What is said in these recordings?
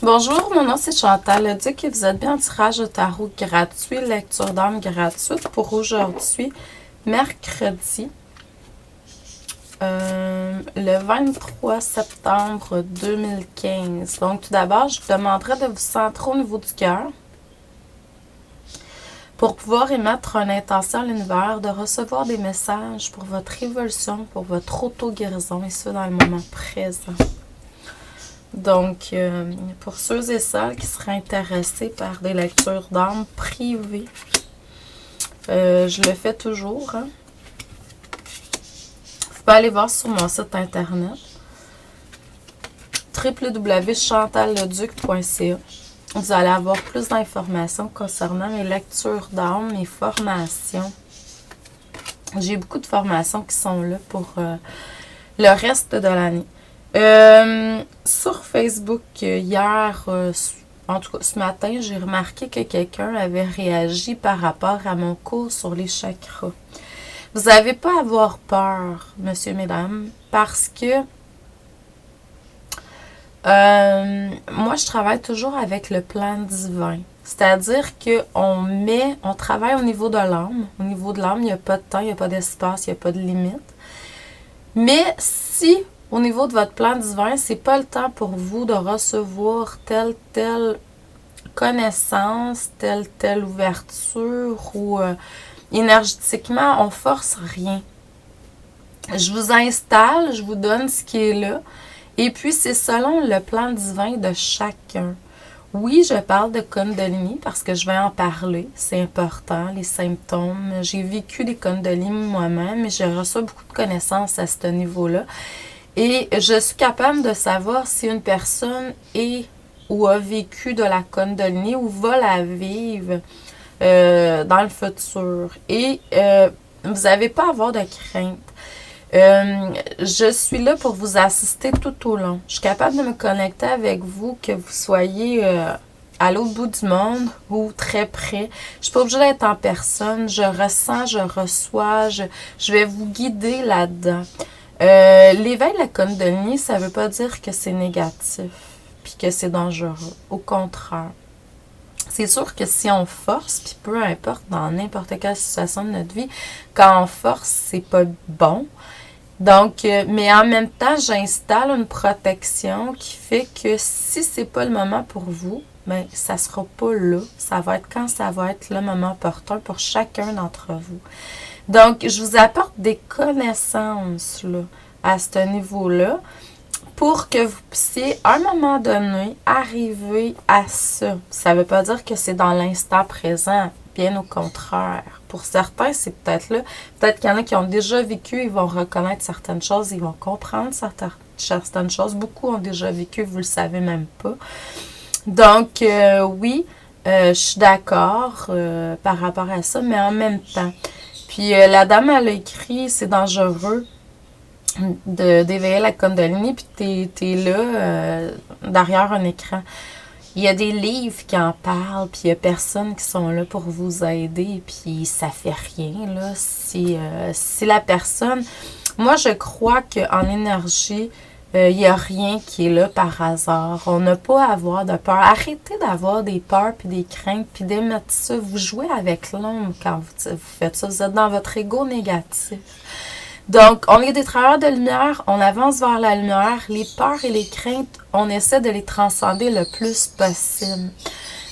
Bonjour, mon nom c'est Chantal Duc et vous êtes bien en tirage de tarot gratuit, lecture d'âme gratuite pour aujourd'hui, mercredi, le 23 septembre 2015. Donc tout d'abord, je vous demanderai de vous centrer au niveau du cœur pour pouvoir émettre une intention à l'univers de recevoir des messages pour votre évolution, pour votre auto-guérison et ce dans le moment présent. Donc, pour ceux et celles qui seraient intéressés par des lectures d'âme privées, je le fais toujours. Hein. Vous pouvez aller voir sur mon site internet www.chantalleduc.ca. Vous allez avoir plus d'informations concernant mes lectures d'âme, mes formations. J'ai beaucoup de formations qui sont là pour le reste de l'année. Sur Facebook, hier, en tout cas ce matin, j'ai remarqué que quelqu'un avait réagi par rapport à mon cours sur les chakras. Vous n'avez pas à avoir peur, monsieur, mesdames, parce que moi, je travaille toujours avec le plan divin. C'est-à-dire qu'on travaille au niveau de l'âme. Au niveau de l'âme, il n'y a pas de temps, il n'y a pas d'espace, il n'y a pas de limite. Mais si au niveau de votre plan divin, c'est pas le temps pour vous de recevoir telle connaissance, telle ouverture ou énergétiquement, on force rien. Je vous installe, je vous donne ce qui est là. Et puis, c'est selon le plan divin de chacun. Oui, je parle de Kundalini parce que je vais en parler. C'est important, les symptômes. J'ai vécu des Kundalini moi-même et j'ai reçu beaucoup de connaissances à ce niveau-là. Et je suis capable de savoir si une personne est ou a vécu de la Kundalini ou va la vivre dans le futur. Et vous n'avez pas à avoir de crainte. Je suis là pour vous assister tout au long. Je suis capable de me connecter avec vous, que vous soyez à l'autre bout du monde ou très près. Je suis pas obligée d'être en personne. Je ressens, je reçois, je vais vous guider là-dedans. L'éveil de la Kundalini, ça veut pas dire que c'est négatif puis que c'est dangereux. Au contraire. C'est sûr que si on force, puis peu importe, dans n'importe quelle situation de notre vie, quand on force, c'est pas bon. Donc, mais en même temps, j'installe une protection qui fait que si c'est pas le moment pour vous, ben ça sera pas là. Ça va être quand ça va être le moment opportun pour chacun d'entre vous. Donc, je vous apporte des connaissances là, à ce niveau-là pour que vous puissiez, à un moment donné, arriver à ça. Ça ne veut pas dire que c'est dans l'instant présent, bien au contraire. Pour certains, c'est peut-être là. Peut-être qu'il y en a qui ont déjà vécu, ils vont reconnaître certaines choses, ils vont comprendre certaines choses. Beaucoup ont déjà vécu, vous ne le savez même pas. Donc, oui, je suis d'accord par rapport à ça, mais en même temps. Puis la dame, elle a écrit, c'est dangereux d'éveiller la Kundalini, puis t'es là, derrière un écran. Il y a des livres qui en parlent, puis il y a personne qui sont là pour vous aider, puis ça fait rien, là. Si la personne... Moi, je crois qu'en énergie, il n'y a rien qui est là par hasard. On n'a pas à avoir de peur. Arrêtez d'avoir des peurs puis des craintes puis d'émettre ça. Vous jouez avec l'ombre quand vous faites ça. Vous êtes dans votre ego négatif. Donc, on est des travailleurs de lumière. On avance vers la lumière. Les peurs et les craintes, on essaie de les transcender le plus possible.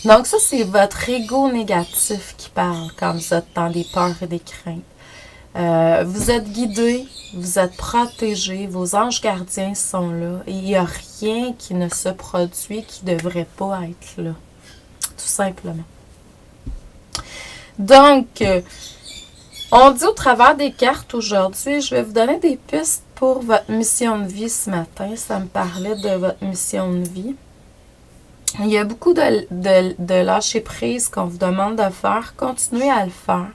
Donc, ça, c'est votre ego négatif qui parle quand vous êtes dans des peurs et des craintes. Vous êtes guidés, vous êtes protégés, vos anges gardiens sont là et il n'y a rien qui ne se produit qui ne devrait pas être là. Tout simplement. Donc, on dit au travers des cartes aujourd'hui, je vais vous donner des pistes pour votre mission de vie ce matin. Ça me parlait de votre mission de vie. Il y a beaucoup de lâcher prise qu'on vous demande de faire. Continuez à le faire.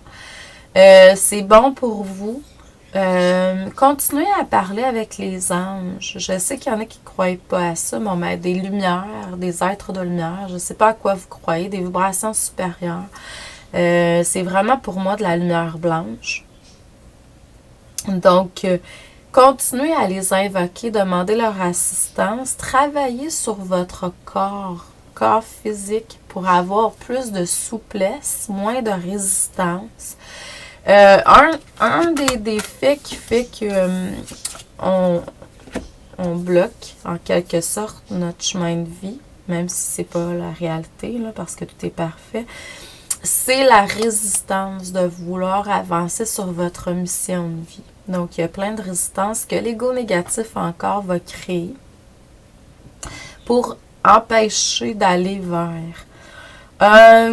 C'est bon pour vous. Continuez à parler avec les anges. Je sais qu'il y en a qui ne croient pas à ça, mais des lumières, des êtres de lumière, je ne sais pas à quoi vous croyez, des vibrations supérieures. C'est vraiment pour moi de la lumière blanche. Donc, Continuez à les invoquer, demandez leur assistance, travaillez sur votre corps physique pour avoir plus de souplesse, moins de résistance. Un des faits qui fait que on bloque en quelque sorte notre chemin de vie, même si c'est pas la réalité, là, parce que tout est parfait, c'est la résistance de vouloir avancer sur votre mission de vie. Donc, il y a plein de résistances que l'ego négatif encore va créer pour empêcher d'aller vers.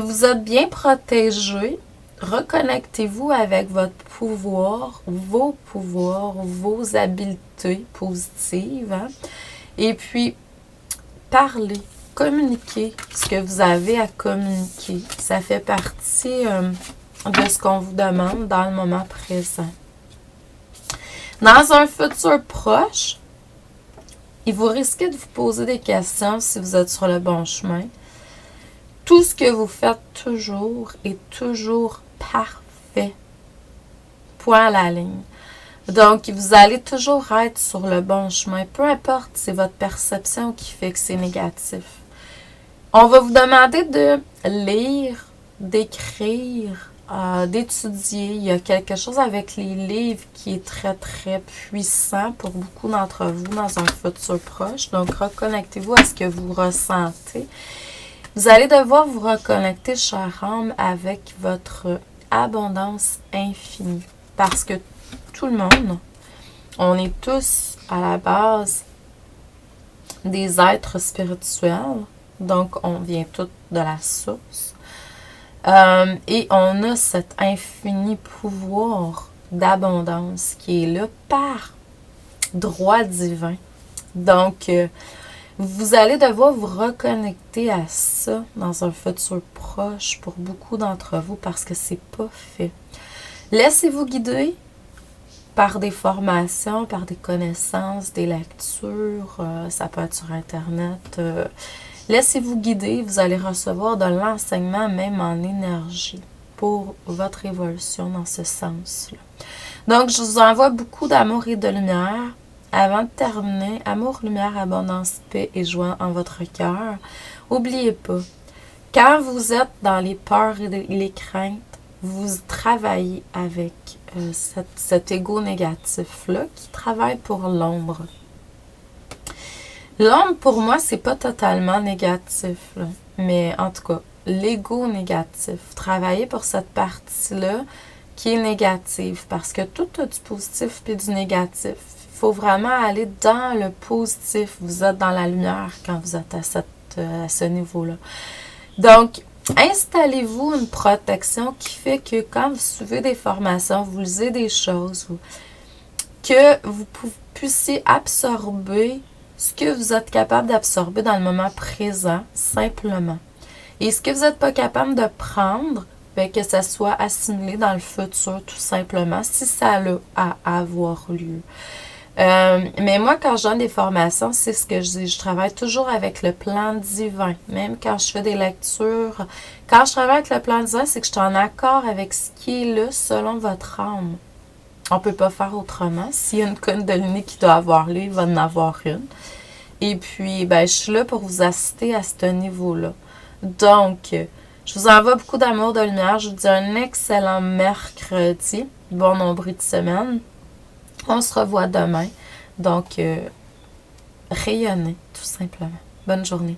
Vous êtes bien protégé. Reconnectez-vous avec votre pouvoir, vos habiletés positives. Hein? Et puis, parlez, communiquez ce que vous avez à communiquer. Ça fait partie de ce qu'on vous demande dans le moment présent. Dans un futur proche, vous risquez de vous poser des questions si vous êtes sur le bon chemin. Tout ce que vous faites toujours est toujours parfait. Point à la ligne. Donc, vous allez toujours être sur le bon chemin. Peu importe, c'est votre perception qui fait que c'est négatif. On va vous demander de lire, d'écrire, d'étudier. Il y a quelque chose avec les livres qui est très, très puissant pour beaucoup d'entre vous dans un futur proche. Donc, reconnectez-vous à ce que vous ressentez. Vous allez devoir vous reconnecter, chère âme, avec votre abondance infinie. Parce que tout le monde, on est tous à la base des êtres spirituels. Donc, on vient tous de la source. Et on a cet infini pouvoir d'abondance qui est là par droit divin. Donc, vous allez devoir vous reconnecter à ça dans un futur proche pour beaucoup d'entre vous parce que c'est pas fait. Laissez-vous guider par des formations, par des connaissances, des lectures, ça peut être sur Internet. Laissez-vous guider, vous allez recevoir de l'enseignement même en énergie pour votre évolution dans ce sens-là. Donc, je vous envoie beaucoup d'amour et de lumière. Avant de terminer, amour, lumière, abondance, paix et joie en votre cœur. N'oubliez pas, quand vous êtes dans les peurs et les craintes, vous travaillez avec cet ego négatif-là qui travaille pour l'ombre. L'ombre, pour moi, c'est pas totalement négatif, là. Mais en tout cas, l'ego négatif. Travaillez pour cette partie-là qui est négative parce que tout a du positif et du négatif. Il faut vraiment aller dans le positif. Vous êtes dans la lumière quand vous êtes à ce niveau-là. Donc, installez-vous une protection qui fait que quand vous suivez des formations, vous lisez des choses, que vous puissiez absorber ce que vous êtes capable d'absorber dans le moment présent, simplement. Et ce que vous n'êtes pas capable de prendre, bien, que ça soit assimilé dans le futur, tout simplement, si ça a à avoir lieu. Mais moi, quand je donne des formations, c'est ce que je dis. Je travaille toujours avec le plan divin. Même quand je fais des lectures, quand je travaille avec le plan divin, c'est que je suis en accord avec ce qui est là selon votre âme. On ne peut pas faire autrement. S'il y a une Kundalini qui doit avoir lieu, il va en avoir une. Et puis, ben, je suis là pour vous assister à ce niveau-là. Donc, je vous envoie beaucoup d'amour, de lumière. Je vous dis un excellent mercredi. Bon nombril de semaine. On se revoit demain. Donc, rayonnez, tout simplement. Bonne journée.